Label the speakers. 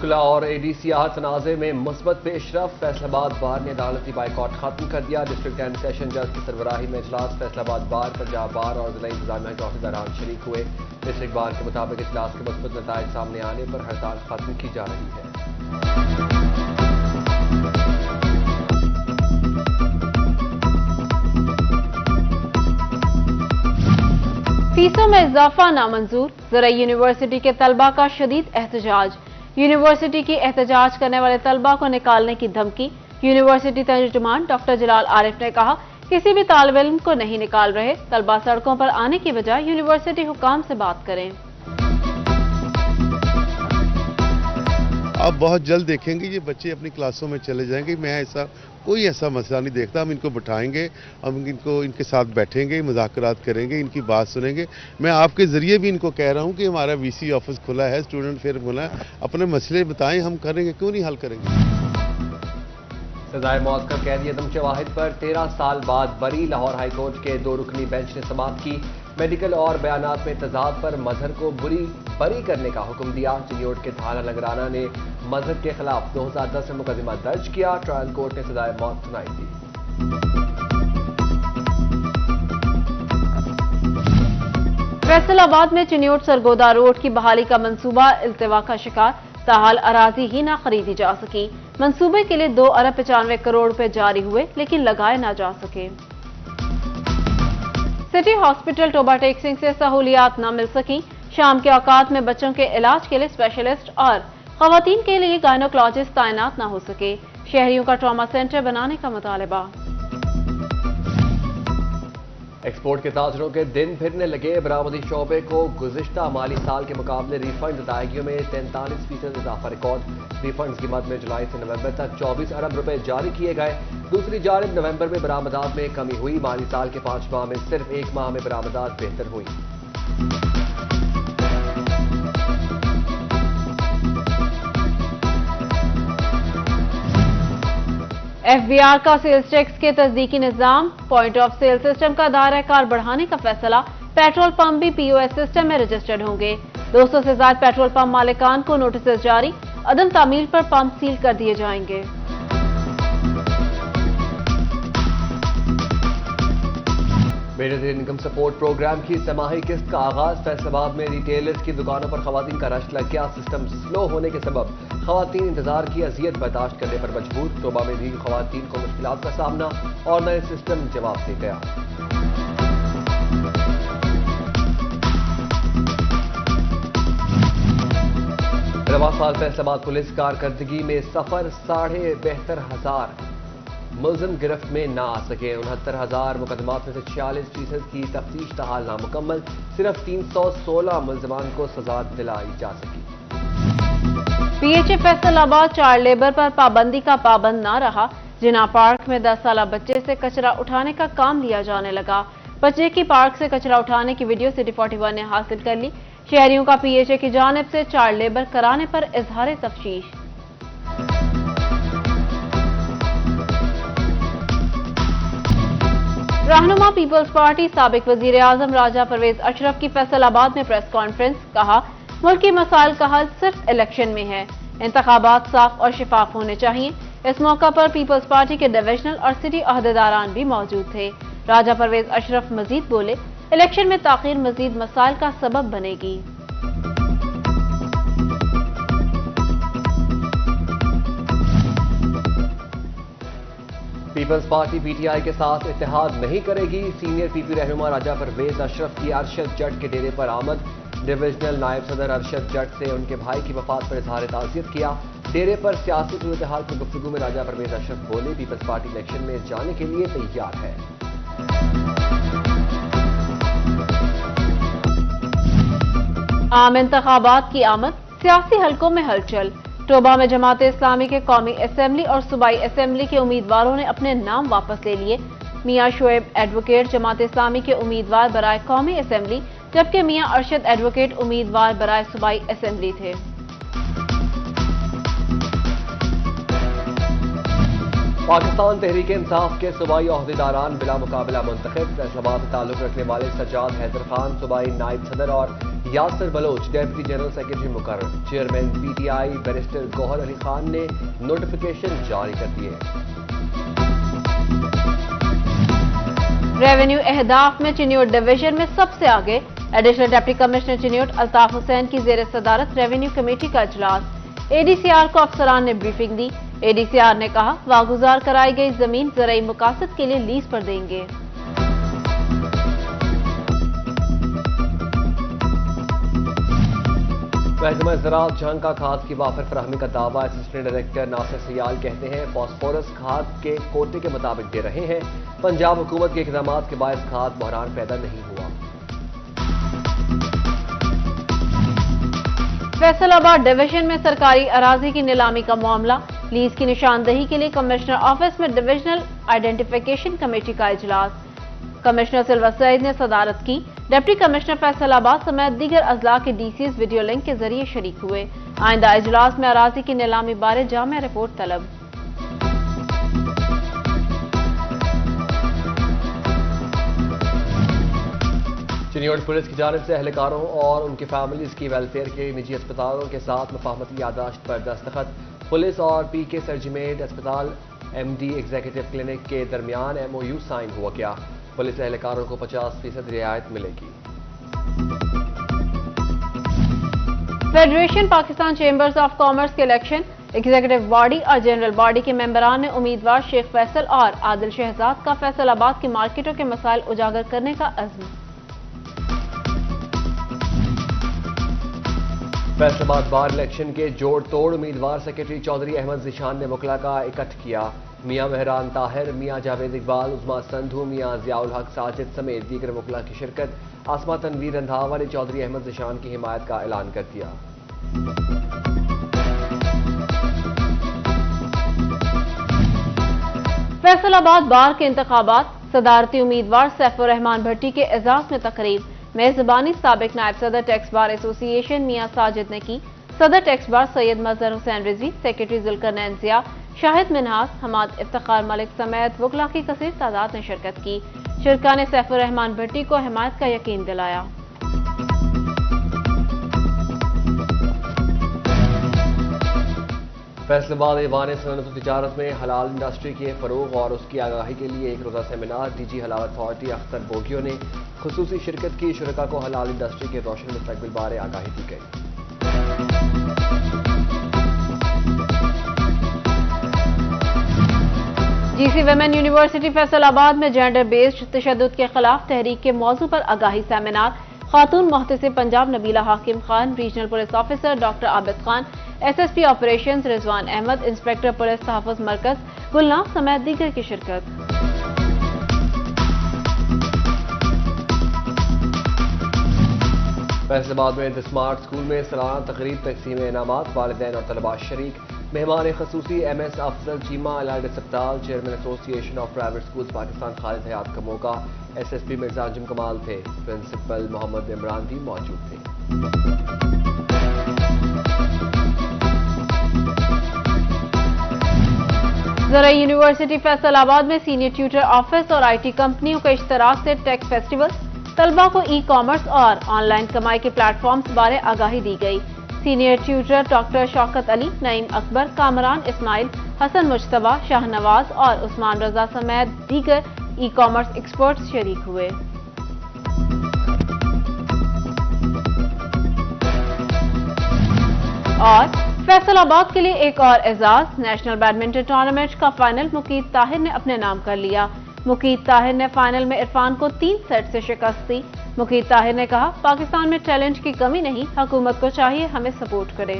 Speaker 1: وکلا اور اے D C تنازع میں مثبت پیش رفت، فیصل آباد بار نے عدالتی بائیکاٹ ختم کر دیا۔ ڈسٹرکٹ اینڈ سیشن جج کی سربراہی میں اجلاس، فیصل آباد بار، پنجاب بار اور ضلع انتظامیہ کے عہدیداران شریک ہوئے۔ ڈسٹرکٹ بار کے مطابق اجلاس کے مثبت نتائج سامنے آنے پر ہڑتال ختم کی جا رہی ہے۔
Speaker 2: فیسوں میں اضافہ نامنظور، زرعی یونیورسٹی کے طلبہ کا شدید احتجاج۔ یونیورسٹی کی احتجاج کرنے والے طلبہ کو نکالنے کی دھمکی۔ یونیورسٹی ترجمان ڈاکٹر جلال عارف نے کہا، کسی بھی طالب علم کو نہیں نکال رہے، طلبہ سڑکوں پر آنے کی بجائے یونیورسٹی حکام سے بات کریں۔
Speaker 3: آپ بہت جلد دیکھیں گے یہ بچے اپنی کلاسوں میں چلے جائیں گے۔ میں کوئی ایسا مسئلہ نہیں دیکھتا۔ ہم ان کو بٹھائیں گے، ہم ان کے ساتھ بیٹھیں گے، مذاکرات کریں گے، ان کی بات سنیں گے۔ میں آپ کے ذریعے بھی ان کو کہہ رہا ہوں کہ ہمارا وی سی آفس کھلا ہے، اسٹوڈنٹ فیئر کھلا ہے، اپنے مسئلے بتائیں، ہم کریں گے، کیوں نہیں حل کریں گے۔
Speaker 1: سزائے موت کا قیدی عدم شواہد پر 13 سال بعد بری، لاہور ہائی کورٹ کے 2 رکنی بینچ نے سماعت کی۔ میڈیکل اور بیانات میں تضاد پر مظہر کو بری کرنے کا حکم دیا۔ چنیوٹ کے تھانہ لنگرانہ نے مظہر کے خلاف 2010 میں مقدمہ درج کیا۔ ٹرائل کورٹ نے سزائے موت سنائی تھی۔
Speaker 2: فیصل آباد میں چنیوٹ سرگودا روڈ کی بحالی کا منصوبہ التوا کا شکار، تاحال اراضی ہی نہ خریدی جا سکی۔ منصوبے کے لیے 2 ارب 95 کروڑ روپے جاری ہوئے لیکن لگائے نہ جا سکے۔ سٹی ہاسپٹل ٹوبہ ٹیکسنگ سے سہولیات نہ مل سکیں۔ شام کے اوقات میں بچوں کے علاج کے لیے اسپیشلسٹ اور خواتین کے لیے گائنوکولوجسٹ تعینات نہ ہو سکے۔ شہریوں کا ٹراما سینٹر بنانے کا مطالبہ۔
Speaker 1: ایکسپورٹ کے تاجروں کے دن پھرنے لگے۔ برآمدی شعبے کو گزشتہ مالی سال کے مقابلے ریفنڈ ادائیگیوں میں 43% اضافہ ریکارڈ۔ ریفنڈز کی مد میں جولائی سے نومبر تک 24 ارب روپے جاری کیے گئے۔ دوسری جانب نومبر میں برآمدات میں کمی ہوئی۔ مالی سال کے 5 ماہ میں صرف 1 ماہ میں برآمدات بہتر ہوئی۔
Speaker 2: ایف بی آر کا سیلز ٹیکس کے تصدیقی نظام، پوائنٹ آف سیل سسٹم کا دائرہ کار بڑھانے کا فیصلہ۔ پیٹرول پمپ بھی پی او ایس سسٹم میں رجسٹرڈ ہوں گے۔ 200 سے زائد پیٹرول پمپ مالکان کو نوٹسز جاری، عدم تعمیل پر پمپ سیل کر دیے جائیں گے۔
Speaker 1: میڈیکل انکم سپورٹ پروگرام کی سماہی قسط کا آغاز۔ فیصل آباد میں ریٹیلرز کی دکانوں پر خواتین کا رش لگ گیا۔ سسٹم سلو ہونے کے سبب خواتین انتظار کی اذیت برداشت کرنے پر مجبور۔ ٹوبہ میں بھی خواتین کو مشکلات کا سامنا اور نئے سسٹم جواب دے گیا۔ رواں سال فیصل آباد پولیس کارکردگی میں سفر 72,500 ملزم گرفت میں نہ آ سکے۔ 69,000 مقدمات میں سے 46% کی تفتیش تاحال نامکمل۔ صرف 316 ملزمان کو سزا دلائی جا سکی۔
Speaker 2: پی ایچ اے فیصل آباد چائلڈ لیبر پر پابندی کا پابند نہ رہا۔ جناح پارک میں 10 سالہ بچے سے کچرا اٹھانے کا کام لیا جانے لگا۔ بچے کی پارک سے کچرا اٹھانے کی ویڈیو سٹی 41 نے حاصل کر لی۔ شہریوں کا پی ایچ اے کی جانب سے چائلڈ لیبر کرانے پر اظہار تفشیش۔ رہنما پیپلز پارٹی سابق وزیر اعظم راجہ پرویز اشرف کی فیصل آباد میں پریس کانفرنس، کہا ملکی مسائل کا حل صرف الیکشن میں ہے، انتخابات صاف اور شفاف ہونے چاہیے۔ اس موقع پر پیپلز پارٹی کے ڈویژنل اور سٹی عہدیداران بھی موجود تھے۔ راجہ پرویز اشرف مزید بولے، الیکشن میں تاخیر مزید مسائل کا سبب بنے گی۔
Speaker 1: پیپلز پارٹی پی ٹی آئی کے ساتھ اتحاد نہیں کرے گی۔ سینئر پی پی رہنما راجہ پرویز اشرف کی ارشد جٹ کے ڈیرے پر آمد۔ ڈویژنل نائب صدر ارشد جٹ سے ان کے بھائی کی وفات پر اظہار تعزیت کیا۔ ڈیرے پر سیاسی صورتحال پر گفتگو میں راجہ پرویز اشرف بولے، پیپلز پارٹی الیکشن میں جانے کے لیے تیار ہے۔
Speaker 2: عام انتخابات کی آمد، سیاسی حلقوں میں ہلچل۔ ٹوبہ میں جماعت اسلامی کے قومی اسمبلی اور صوبائی اسمبلی کے امیدواروں نے اپنے نام واپس لے لیے۔ میاں شعیب ایڈوکیٹ جماعت اسلامی کے امیدوار برائے قومی اسمبلی، جبکہ میاں ارشد ایڈوکیٹ امیدوار برائے صوبائی اسمبلی تھے۔
Speaker 1: پاکستان تحریک انصاف کے صوبائی عہدیداران بلا مقابلہ منتخب، فیصل آباد سے تعلق رکھنے والے سجاد حیدر خان صوبائی نائب صدر اور Yasir Baloch deputy general secretary مقرر۔ Chairman P T I barrister Gohar Ali Khan نے نوٹیفیکیشن جاری کر دیے۔
Speaker 2: ریونیو اہداف میں چنیوٹ ڈویژن میں سب سے آگے، additional deputy commissioner Chiniot Altaf Hussain کی زیر صدارت ریونیو کمیٹی کا اجلاس۔ اے ڈی سی آر کو افسران نے بریفنگ دی۔ اے ڈی سی آر نے کہا واگزار کرائی گئی زمین زرعی مقاصد کے لیے لیز پر دیں گے۔
Speaker 1: محکمہ زراعت جھنکا کھاد کی وافر فراہمی کا دعویٰ، اسسٹنٹ ڈائریکٹر ناصر سیال کہتے ہیں فاسفورس کھاد کے کوٹے کے مطابق دے رہے ہیں۔ پنجاب حکومت کے اقدامات کے باعث کھاد بحران پیدا نہیں ہوا۔
Speaker 2: فیصل آباد ڈویژن میں سرکاری اراضی کی نیلامی کا معاملہ، لیز کی نشاندہی کے لیے کمشنر آفس میں ڈویژنل آئیڈینٹیفیکیشن کمیٹی کا اجلاس۔ کمشنر سلور سعید نے صدارت کی۔ ڈپٹی کمشنر فیصل آباد سمیت دیگر اضلاع کے ڈی سیز ویڈیو لنک کے ذریعے شریک ہوئے۔ آئندہ اجلاس میں اراضی کی نیلامی بارے جامع رپورٹ طلب۔
Speaker 1: چنیوٹ پولیس کی جانب سے اہلکاروں اور ان کی فیملیز کی ویلفیئر کے نجی اسپتالوں کے ساتھ مفاہمتی یادداشت پر دستخط۔ پولیس اور پی کے سرجمیٹ اسپتال ایم ڈی ایگزیکٹو کلینک کے درمیان ایم او یو سائن ہوا گیا۔ پولیس اہلکاروں کو 50% رعایت ملے گی۔
Speaker 2: Federation Pakistan chambers of commerce کے الیکشن، ایگزیکٹو باڈی اور جنرل باڈی کے ممبران نے امیدوار شیخ فیصل اور عادل شہزاد کا فیصل آباد کی مارکیٹوں کے مسائل اجاگر کرنے کا عزم۔
Speaker 1: فیصل آباد بار الیکشن کے جوڑ توڑ امیدوار سیکرٹری چودھری احمد ذیشان نے وکلاء کا اکٹھ کیا۔ میاں مہران طاہر، میاں جاوید اقبال، عظما سندھو، میاں ضیاء الحق ساجد سمیت دیگر وکلاء کی شرکت۔ آسما تنویر رندھاوا نے چودھری احمد ذیشان کی حمایت کا اعلان کر دیا۔
Speaker 2: فیصل آباد بار کے انتخابات، صدارتی امیدوار سیف الرحمان بھٹی کے اعزاز میں تقریب۔ میزبانی سابق نائب صدر ٹیکس بار ایسوسی ایشن میاں ساجد نے کی۔ صدر ٹیکس بار سید مظہر حسین رضوی، سیکرٹری ذوالقرنین ضیاء، شاہد منہاس، حماد افتخار ملک سمیت وکلاء کی کثیر تعداد نے شرکت کی۔ شرکاء نے سیف الرحمان بھٹی کو حمایت کا یقین دلایا۔
Speaker 1: فیصل آباد ایوان صنعت و تجارت میں حلال انڈسٹری کے فروغ اور اس کی آگاہی کے لیے ایک روزہ سیمینار ڈی جی حلال اتھارٹی اختر بوگیو نے خصوصی شرکت کی۔ شرکاء کو حلال انڈسٹری کے روشن مستقبل بارے آگاہی دی گئی۔
Speaker 2: جی سی ویمن یونیورسٹی فیصل آباد میں جینڈر بیسڈ تشدد کے خلاف تحریک کے موضوع پر آگاہی سیمینار۔ خاتون محتسب Punjab Nabeela Hakim Khan, regional police officer doctor Abid Khan, S S P operations Rizwan Ahmed, inspector police تحفظ مرکز گلناز سمیت دیگر کی شرکت۔
Speaker 1: فیصل آباد میں دی اسمارٹ اسکول میں سالانہ تقریب، تقسیم انعامات، والدین اور طلباء شریک۔ مہمان خصوصی ایم ایس افضل چیمہ، الائڈ اسپتال، چیئرمین ایسوسی ایشن آف پرائیویٹ اسکولز پاکستان خالد حیات کا موقع، ایس ایس پی مرزا انجم کمال تھے، پرنسپل محمد عمران بھی موجود تھے۔
Speaker 2: زرعی یونیورسٹی فیصل آباد میں سینئر ٹیوٹر آفس اور آئی ٹی کمپنیوں کے اشتراک سے ٹیک فیسٹیول، طلباء کو ای کامرس اور آن لائن کمائی کے پلیٹ فارمز بارے آگاہی دی گئی۔ Senior Twitter doctor Shaukat Ali, نعیم اکبر، کامران اسماعیل، حسن مجتبیٰ، شاہ نواز اور عثمان رضا سمیت دیگر ای کامرس ایکسپرٹس شریک ہوئے۔ اور فیصل آباد کے لیے ایک اور اعزاز، نیشنل بیڈمنٹن ٹورنامنٹ کا فائنل مقید طاہر نے اپنے نام کر لیا۔ مقید طاہر نے فائنل میں عرفان کو 3 سیٹ سے شکست دی۔ مقید طاہر نے کہا پاکستان میں ٹیلنٹ کی کمی نہیں، حکومت کو چاہیے ہمیں سپورٹ کرے۔